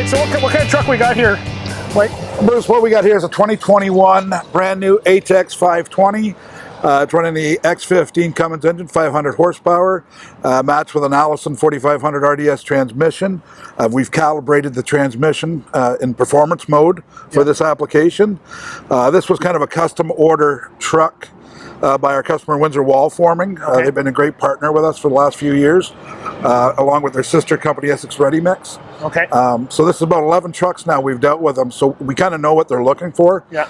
So what kind of truck we got here, Mike? Bruce, what we got here is a 2021 brand new ATEX 520. It's running the X15 Cummins engine, 500 horsepower, matched with an Allison 4500 RDS transmission. We've calibrated the transmission in performance mode for this application. This was kind of a custom order truck by our customer Windsor Wall Forming. They've been a great partner with us for the last few years, along with their sister company Essex Ready Mix. Okay. So this is about 11 trucks now we've dealt with them, so we kind of know what they're looking for. Yeah.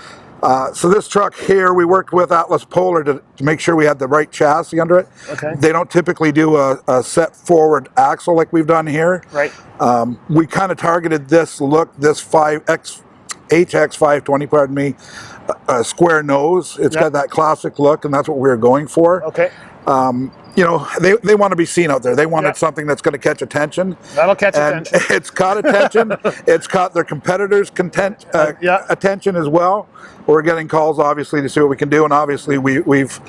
So this truck here, we worked with Atlas Polar to make sure we had the right chassis under it. Okay. They don't typically do a set forward axle like we've done here. Right. We kind of targeted this look, this ATEX 520, pardon me, square nose. It's got that classic look, and that's what we were going for. Okay. You know, they want to be seen out there. They wanted something that's going to catch attention. That'll catch attention. It's caught attention. It's caught their competitors' attention as well. We're getting calls, obviously, to see what we can do, and obviously we've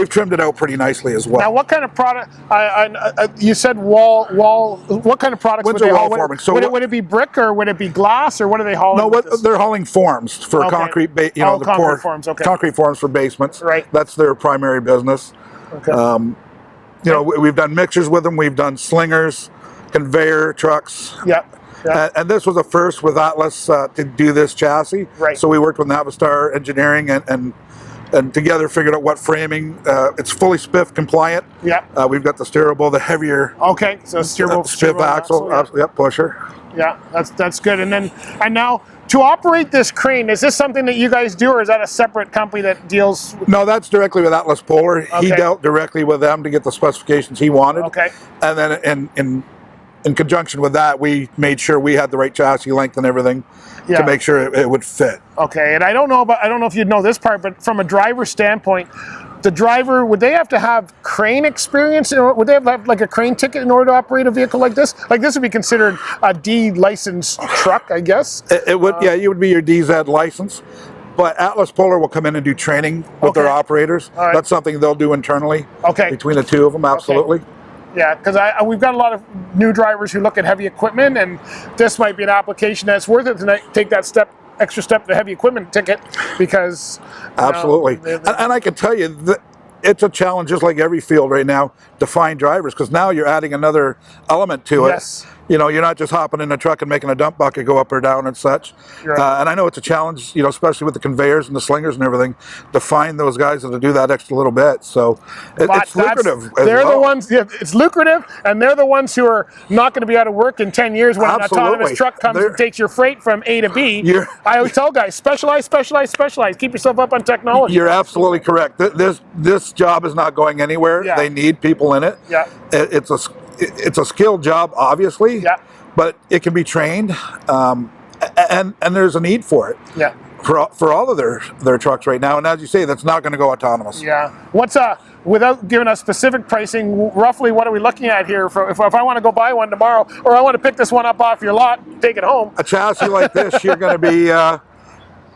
trimmed it out pretty nicely as well. Now, what kind of product? You said wall. What kind of products Windsor would they Wall haul? Forming. So would it be brick or would it be glass or what are they hauling? No, they're hauling forms for concrete. Concrete forms. Okay. Concrete forms for basements. Right. That's their primary business. Okay. You know, we've done mixers with them. We've done slingers, conveyor trucks. Yep. And this was a first with Atlas to do this chassis. Right. So we worked with Navistar Engineering and together figured out what framing. It's fully SPIF compliant. Yep. We've got the steerable, the heavier. Okay. So steerable SPIF axle. Yep, pusher. Yeah, that's good. And now to operate this crane, is this something that you guys do, or is that a separate company that deals? No, that's directly with Atlas Polar. Okay. He dealt directly with them to get the specifications he wanted. Okay. And then in conjunction with that, we made sure we had the right chassis length and everything to make sure it would fit. Okay. And I don't know if you'd know this part, but from a driver standpoint, the driver, would they have to have crane experience? Would they have like a crane ticket in order to operate a vehicle like this? Like this would be considered a D licensed truck, I guess. It would, yeah, you would be your DZ license. But Atlas Polar will come in and do training with their operators. All right. That's something they'll do internally. Okay. Between the two of them, absolutely. Okay. Yeah, because we've got a lot of new drivers who look at heavy equipment, and this might be an application that's worth it to take that extra step, the heavy equipment ticket, because absolutely. And I can tell you that it's a challenge, just like every field right now, to find drivers, because now you're adding another element to it. Yes. You know, you're not just hopping in a truck and making a dump bucket go up or down and such. Right. And I know it's a challenge, you know, especially with the conveyors and the slingers and everything, to find those guys that do that extra little bit. So it's lucrative. They're the ones. Yeah, it's lucrative, and they're the ones who are not going to be out of work in 10 years when an autonomous truck comes and takes your freight from A to B. I always tell guys, specialize, specialize, specialize. Keep yourself up on technology. You're absolutely correct. This job is not going anywhere. Yeah. They need people in it. Yeah. It's a skilled job, obviously. Yeah. But it can be trained, and there's a need for it. Yeah. For all of their trucks right now, and as you say, that's not going to go autonomous. Yeah. What's without giving us specific pricing, roughly what are we looking at here? If I want to go buy one tomorrow, or I want to pick this one up off your lot, take it home. A chassis like this, you're going to be,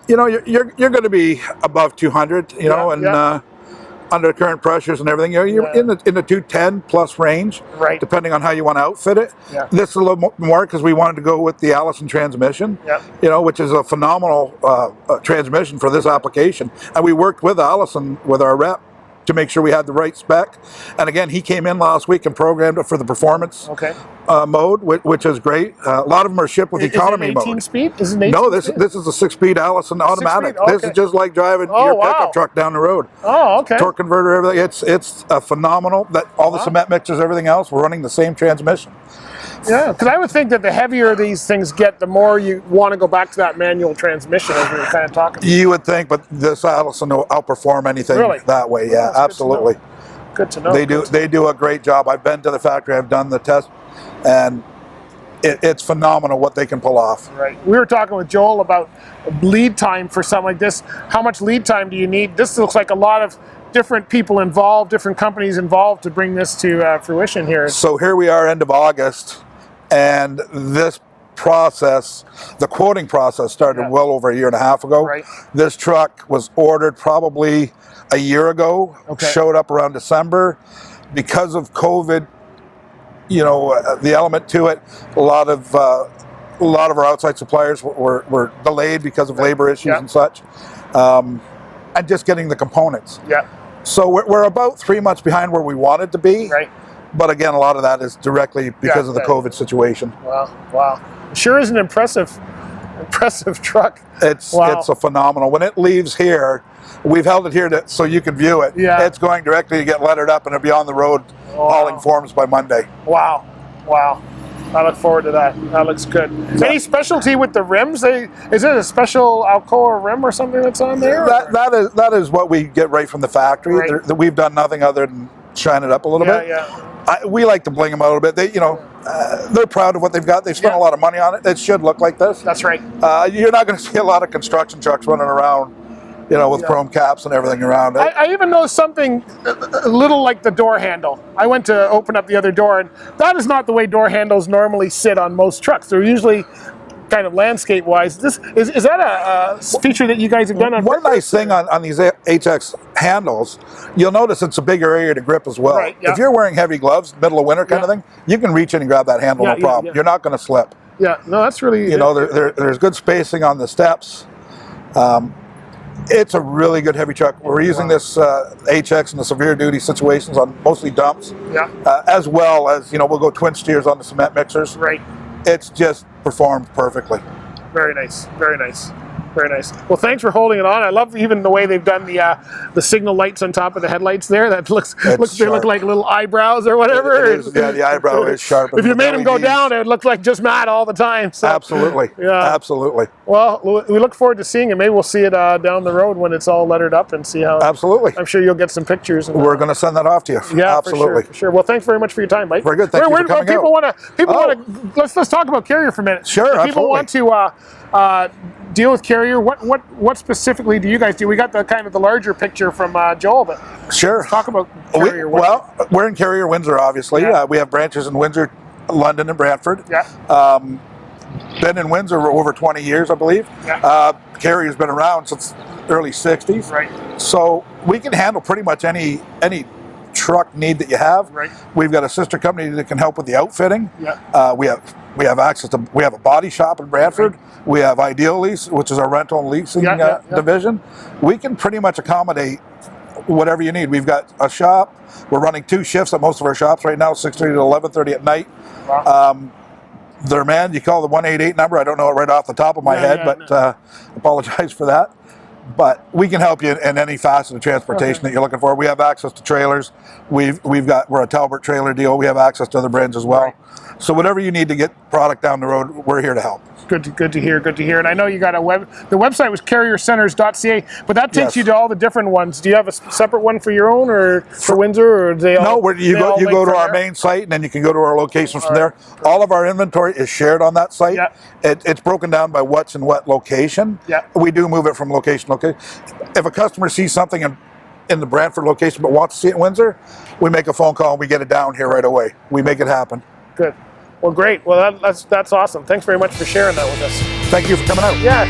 you know, you're going to be above 200, you know, and. Under current pressures and everything, you're in the 210 plus range, right? Depending on how you want to outfit it. Yeah. This is a little more because we wanted to go with the Allison transmission, you know, which is a phenomenal transmission for this application. And we worked with Allison, with our rep, to make sure we had the right spec. And again, he came in last week and programmed it for the performance mode, which is great. A lot of them are shipped with economy mode. 18 speed? Is it 18 no, speed? this is a 6-speed Allison automatic. Okay. This is just like driving your pickup truck down the road. Oh, okay. Torque converter, everything. It's a phenomenal. That all the cement mixers, everything else, we're running the same transmission. Yeah, because I would think that the heavier these things get, the more you want to go back to that manual transmission, as we were kind of talking about. You would think, but this Allison will outperform anything that way. Yeah, absolutely. Good to know. They do a great job. I've been to the factory. I've done the test, and it's phenomenal what they can pull off. Right. We were talking with Joel about lead time for something like this. How much lead time do you need? This looks like a lot of different people involved, different companies involved to bring this to fruition here. So here we are, end of August, and this process, the quoting process, started well over a year and a half ago. Right. This truck was ordered probably a year ago, showed up around December. Because of COVID, you know, the element to it, a lot of a lot of our outside suppliers were delayed because of labor issues Yeah. and such, and just getting the components. Yeah. So we're about 3 months behind where we wanted to be. Right. But again, a lot of that is directly because of the yeah. COVID situation. Wow. Wow. Sure is an impressive truck. It's Wow. it's a phenomenal. When it leaves here, we've held it here so you can view it. Yeah. It's going directly to get lettered up and it'll be on the road hauling forms by Monday. Wow. Wow. I look forward to that. That looks good. Any specialty with the rims? Is it a special Alcoa rim or something that's on there? That is what we get right from the factory. Right. We've done nothing other than shine it up a little bit. Yeah. We like to bling them out a little bit. They're proud of what they've got. They spent a lot of money on it. It should look like this. That's right. You're not going to see a lot of construction trucks running around, with chrome caps and everything around it. I even know something a little like the door handle. I went to open up the other door, and that is not the way door handles normally sit on most trucks. They're usually kind of landscape-wise. Is that a feature that you guys have done on One nice thing on these ATEX handles, you'll notice it's a bigger area to grip as well. Right, yeah. If you're wearing heavy gloves, middle of winter kind of thing, you can reach in and grab that handle, no problem. Yeah. You're not going to slip. Yeah, no, that's really... There's good spacing on the steps. It's a really good heavy truck. We're using this HX in the severe duty situations on mostly dumps, as well as, we'll go twin steers on the cement mixers. Right. It's just performed perfectly. Very nice. Very nice. Very nice. Well, thanks for holding it on. I love even the way they've done the signal lights on top of the headlights there. That they look like little eyebrows or whatever. It is, yeah, the eyebrow is sharp. If you made them go down, it looks like just matte all the time. So. Absolutely. Yeah. Absolutely. Well, we look forward to seeing it. Maybe we'll see it down the road when it's all lettered up and see how. Absolutely. I'm sure you'll get some pictures. And, we're going to send that off to you. Yeah, absolutely. For sure. Well, thanks very much for your time, Mike. Very good. Thank you for coming people out. want to. Let's talk about Carrier for a minute. Sure. If people want to deal with Carrier, what specifically do you guys do? We got the kind of the larger picture from Joel, but sure. Talk about Carrier. We're in Carrier, Windsor, obviously. Yeah. We have branches in Windsor, London, and Brantford. Yeah. Been in Windsor for over 20 years, I believe. Yeah. Carrier's been around since early 60s. Right. So we can handle pretty much any truck need that you have. Right. We've got a sister company that can help with the outfitting. Yeah. We have access to. We have a body shop in Brantford. Right. We have Ideal Lease, which is our rental and leasing division. We can pretty much accommodate whatever you need. We've got a shop. We're running 2 shifts at most of our shops right now, 6:30 to 11:30 at night. Wow. Their man, you call the 188 number. I don't know it right off the top of my head, but apologize for that. But we can help you in any facet of transportation that you're looking for. We have access to trailers. We're a Talbot trailer deal. We have access to other brands as well. Right. So whatever you need to get product down the road, we're here to help. Good to hear. And I know you got the website was carriercenters.ca, but that takes you to all the different ones. Do you have a separate one for your own or for Windsor, or they all? No, you go to our main site and then you can go to our locations from there. All of our inventory is shared on that site. Yeah. It's broken down by what's in what location. Yeah. We do move it from location to location. If a customer sees something in the Brantford location but wants to see it in Windsor, we make a phone call and we get it down here right away. We make it happen. Good. Well, great. Well, that's awesome. Thanks very much for sharing that with us. Thank you for coming out. Yeah.